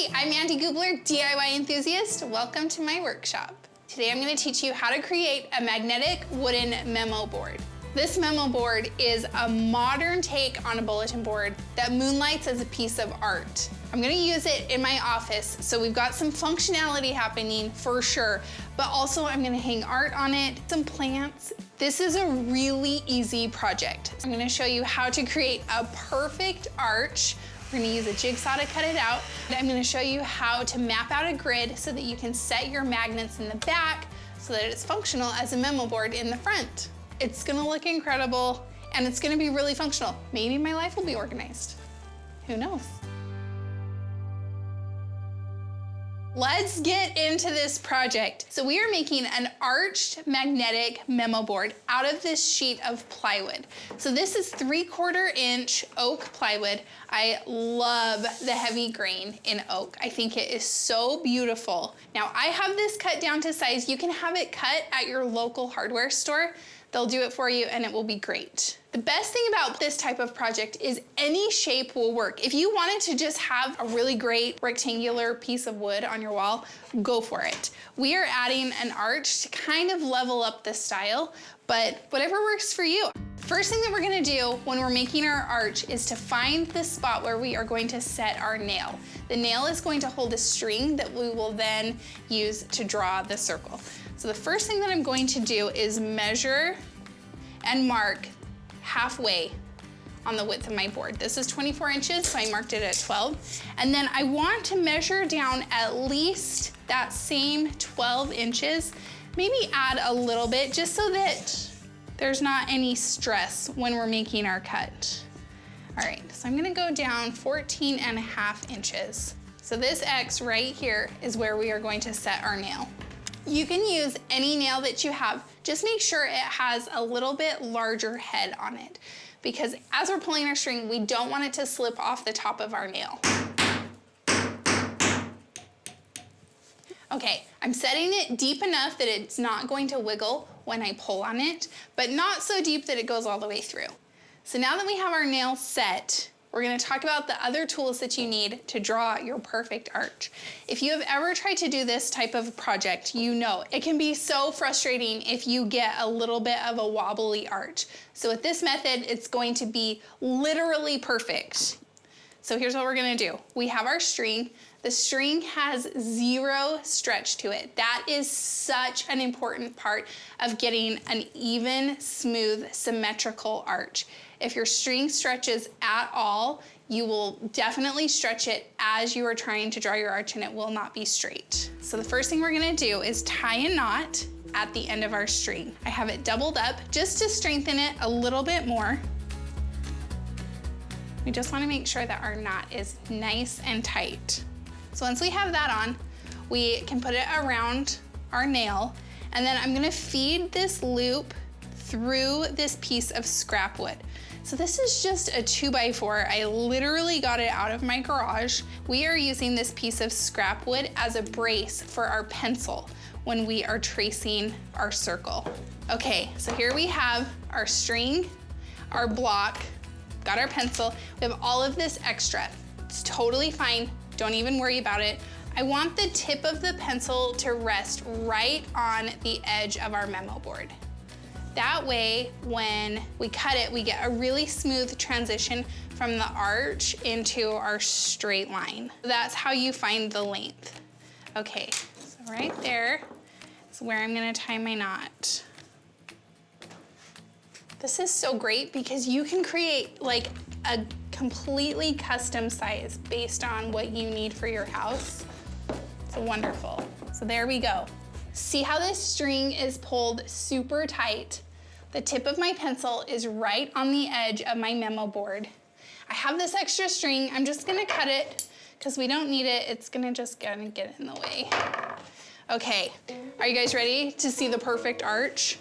Hey, I'm Mandi, DIY enthusiast. Welcome to my workshop. Today I'm going to teach you how to create a magnetic wooden memo board. This memo board is a modern take on a bulletin board that moonlights as a piece of art. I'm going to use it in my office, so we've got some functionality happening for sure, but also I'm going to hang art on it, some plants. This is a really easy project. I'm going to show you how to create a perfect arch. We're going to use a jigsaw to cut it out. I'm going to show you how to map out a grid so that you can set your magnets in the back so that it's functional as a memo board in the front. It's going to look incredible and it's going to be really functional. Maybe my life will be organized. Who knows? Let's get into this project. So we are making an arched magnetic memo board out of this sheet of plywood. So this is 3/4 inch oak plywood. I love the heavy grain in oak. I think it is so beautiful. Now I have this cut down to size. You can have it cut at your local hardware store. They'll do it for you and it will be great. The best thing about this type of project is any shape will work. If you wanted to just have a really great rectangular piece of wood on your wall, go for it. We are adding an arch to kind of level up the style, but whatever works for you. First thing that we're gonna do when we're making our arch is to find the spot where we are going to set our nail. The nail is going to hold a string that we will then use to draw the circle. So the first thing that I'm going to do is measure and mark halfway on the width of my board. This is 24 inches, so I marked it at 12. And then I want to measure down at least that same 12 inches, maybe add a little bit just so that there's not any stress when we're making our cut. All right, so I'm gonna go down 14.5 inches. So this X right here is where we are going to set our nail. You can use any nail that you have. Just make sure it has a little bit larger head on it, because as we're pulling our string, we don't want it to slip off the top of our nail. Okay, I'm setting it deep enough that it's not going to wiggle when I pull on it, but not so deep that it goes all the way through. So now that we have our nail set, we're gonna talk about the other tools that you need to draw your perfect arch. If you have ever tried to do this type of project, you know it can be so frustrating if you get a little bit of a wobbly arch. So with this method, it's going to be literally perfect. So here's what we're gonna do. We have our string. The string has 0 stretch to it. That is such an important part of getting an even, smooth, symmetrical arch. If your string stretches at all, you will definitely stretch it as you are trying to draw your arch and it will not be straight. So the first thing we're gonna do is tie a knot at the end of our string. I have it doubled up just to strengthen it a little bit more. We just wanna make sure that our knot is nice and tight. So once we have that on, we can put it around our nail, and then I'm gonna feed this loop through this piece of scrap wood. So this is just a 2x4. I literally got it out of my garage. We are using this piece of scrap wood as a brace for our pencil when we are tracing our circle. Okay, so here we have our string, our block, got our pencil. We have all of this extra. It's totally fine. Don't even worry about it. I want the tip of the pencil to rest right on the edge of our memo board. That way, when we cut it, we get a really smooth transition from the arch into our straight line. That's how you find the length. Okay, so right there is where I'm gonna tie my knot. This is so great because you can create like a completely custom size based on what you need for your house. It's wonderful. So there we go. See how this string is pulled super tight? The tip of my pencil is right on the edge of my memo board. I have this extra string. I'm just gonna cut it because we don't need it. It's gonna get in the way. Okay, are you guys ready to see the perfect arch?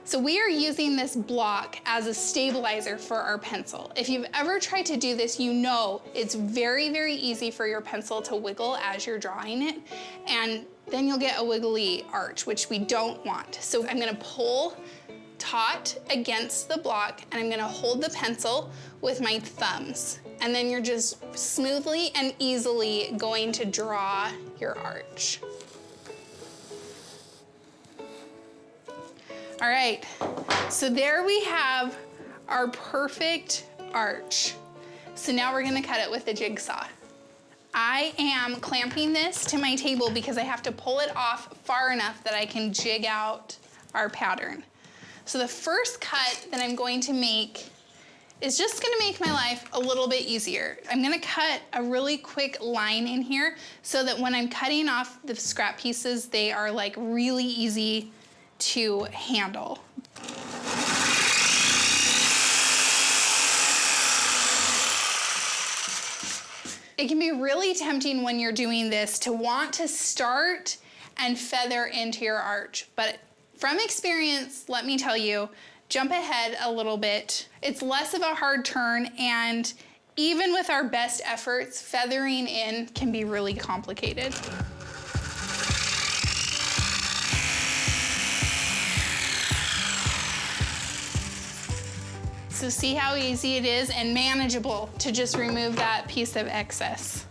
So we are using this block as a stabilizer for our pencil. If you've ever tried to do this, you know it's very, very easy for your pencil to wiggle as you're drawing it, and then you'll get a wiggly arch, which we don't want. So I'm gonna pull taut against the block, and I'm gonna hold the pencil with my thumbs. And then you're just smoothly and easily going to draw your arch. All right, so there we have our perfect arch. So now we're gonna cut it with a jigsaw. I am clamping this to my table because I have to pull it off far enough that I can jig out our pattern. So the first cut that I'm going to make is just gonna make my life a little bit easier. I'm gonna cut a really quick line in here so that when I'm cutting off the scrap pieces, they are like really easy to handle. It can be really tempting when you're doing this to want to start and feather into your arch, but from experience, let me tell you, jump ahead a little bit. It's less of a hard turn, and even with our best efforts, feathering in can be really complicated. So see how easy it is and manageable to just remove that piece of excess.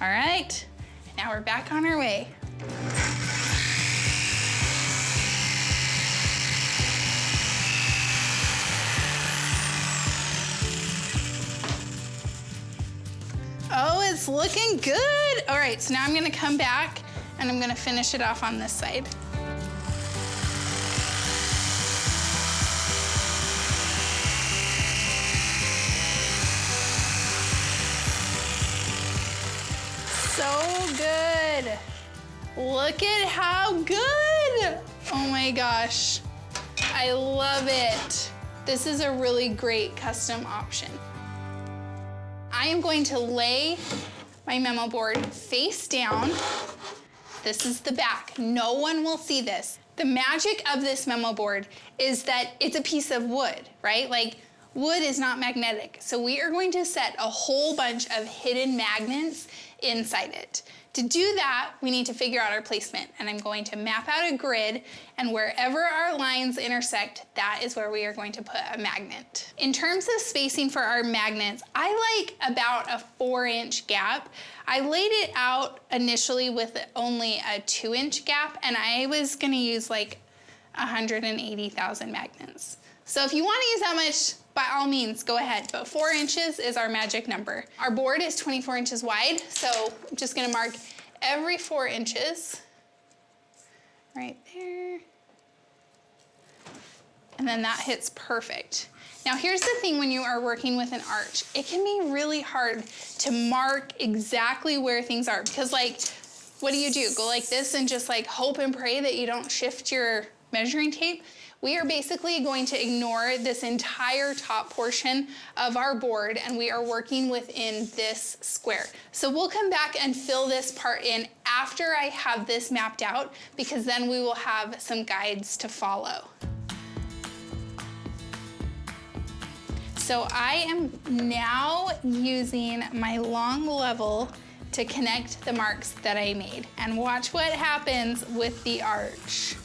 All right, now we're back on our way. Oh, it's looking good. All right, so now I'm gonna come back and I'm gonna finish it off on this side. So good. Look at how good. Oh my gosh, I love it. This is a really great custom option. I am going to lay my memo board face down. This is the back. No one will see this. The magic of this memo board is that it's a piece of wood, right? Like, wood is not magnetic. So we are going to set a whole bunch of hidden magnets inside it. To do that, we need to figure out our placement, and I'm going to map out a grid, and wherever our lines intersect, that is where we are going to put a magnet. In terms of spacing for our magnets, I like about a 4-inch gap. I laid it out initially with only a 2-inch gap, and I was gonna use like 180,000 magnets. So if you wanna use that much, by all means, go ahead, but 4 inches is our magic number. Our board is 24 inches wide, so I'm just gonna mark every 4 inches right there. And then that hits perfect. Now here's the thing when you are working with an arch, it can be really hard to mark exactly where things are because like, what do? Go like this and just like hope and pray that you don't shift your measuring tape? We are basically going to ignore this entire top portion of our board and we are working within this square. So we'll come back and fill this part in after I have this mapped out because then we will have some guides to follow. So I am now using my long level to connect the marks that I made and watch what happens with the arch.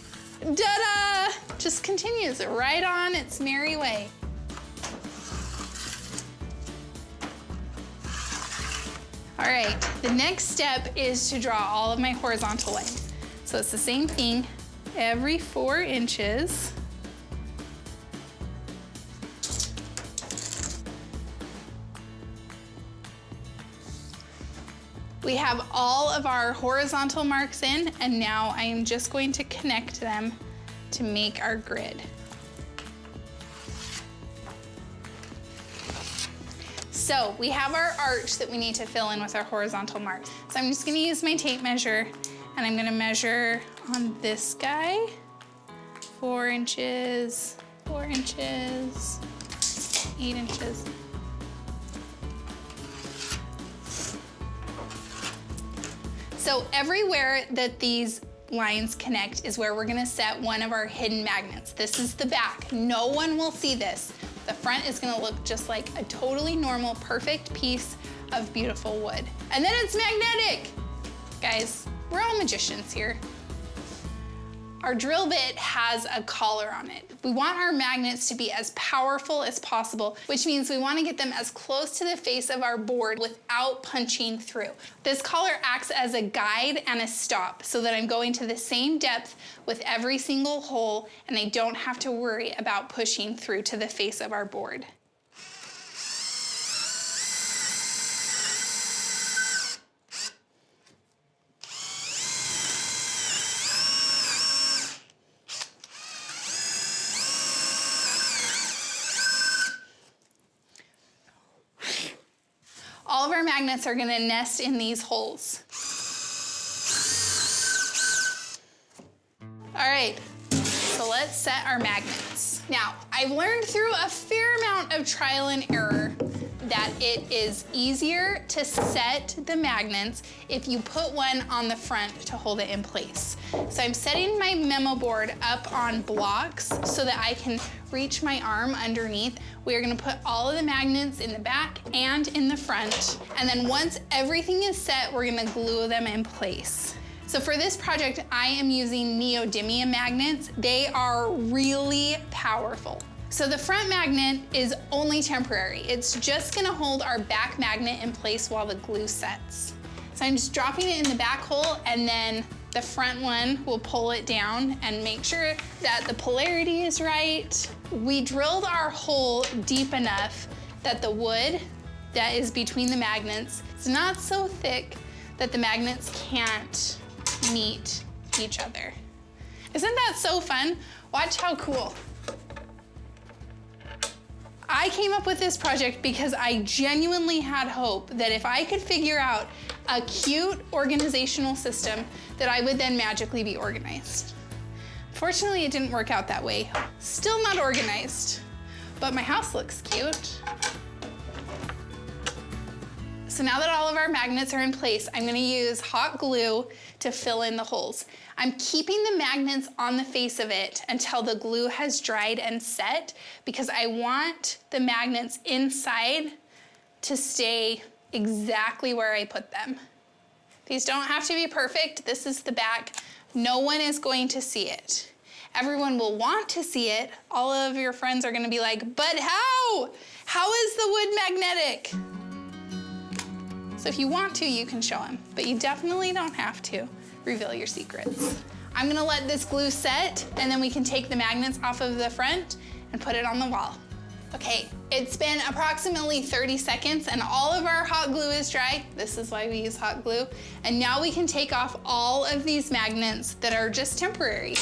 Ta-da! Just continues right on its merry way. All right, the next step is to draw all of my horizontal lines. So it's the same thing, every 4 inches. We have all of our horizontal marks in, and now I am just going to connect them to make our grid. So we have our arch that we need to fill in with our horizontal marks. So I'm just gonna use my tape measure, and I'm gonna measure on this guy, 4 inches, 4 inches, 8 inches. So everywhere that these lines connect is where we're gonna set one of our hidden magnets. This is the back. No one will see this. The front is gonna look just like a totally normal, perfect piece of beautiful wood. And then it's magnetic. Guys, we're all magicians here. Our drill bit has a collar on it. We want our magnets to be as powerful as possible, which means we want to get them as close to the face of our board without punching through. This collar acts as a guide and a stop so that I'm going to the same depth with every single hole and I don't have to worry about pushing through to the face of our board. All of our magnets are gonna nest in these holes. All right, so let's set our magnets. Now, I've learned through a fair amount of trial and error that it is easier to set the magnets if you put one on the front to hold it in place. So I'm setting my Memo board up on blocks so that I can reach my arm underneath. We're gonna put all of the magnets in the back and in the front. And then once everything is set, we're gonna glue them in place. So for this project, I am using neodymium magnets. They are really powerful. So the front magnet is only temporary. It's just gonna hold our back magnet in place while the glue sets. So I'm just dropping it in the back hole and then the front one will pull it down and make sure that the polarity is right. We drilled our hole deep enough that the wood that is between the magnets is not so thick that the magnets can't meet each other. Isn't that so fun? Watch how cool. I came up with this project because I genuinely had hope that if I could figure out a cute organizational system, that I would then magically be organized. Fortunately, it didn't work out that way. Still not organized, but my house looks cute. So now that all of our magnets are in place, I'm gonna use hot glue to fill in the holes. I'm keeping the magnets on the face of it until the glue has dried and set because I want the magnets inside to stay exactly where I put them. These don't have to be perfect. This is the back. No one is going to see it. Everyone will want to see it. All of your friends are gonna be like, but how? How is the wood magnetic? So if you want to, you can show them, but you definitely don't have to reveal your secrets. I'm gonna let this glue set and then we can take the magnets off of the front and put it on the wall. Okay, it's been approximately 30 seconds and all of our hot glue is dry. This is why we use hot glue. And now we can take off all of these magnets that are just temporary.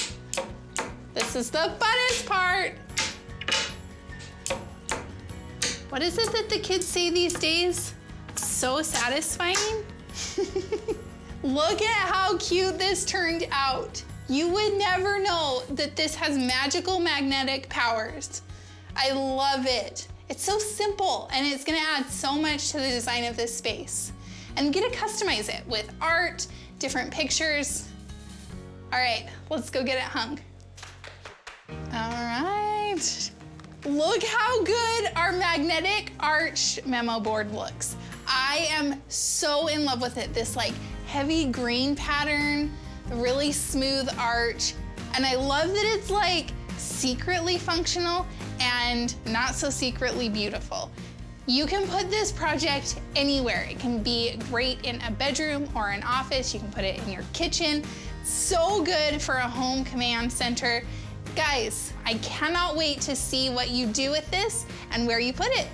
This is the funnest part. What is it that the kids say these days? So satisfying. Look at how cute this turned out. You would never know that this has magical magnetic powers. I love it. It's so simple and it's gonna add so much to the design of this space. And you get to customize it with art, different pictures. All right, let's go get it hung. All right. Look how good our magnetic arch Memo board looks. I am so in love with it. This like heavy green pattern, really smooth arch. And I love that it's like secretly functional and not so secretly beautiful. You can put this project anywhere. It can be great in a bedroom or an office. You can put it in your kitchen. So good for a home command center. Guys, I cannot wait to see what you do with this and where you put it.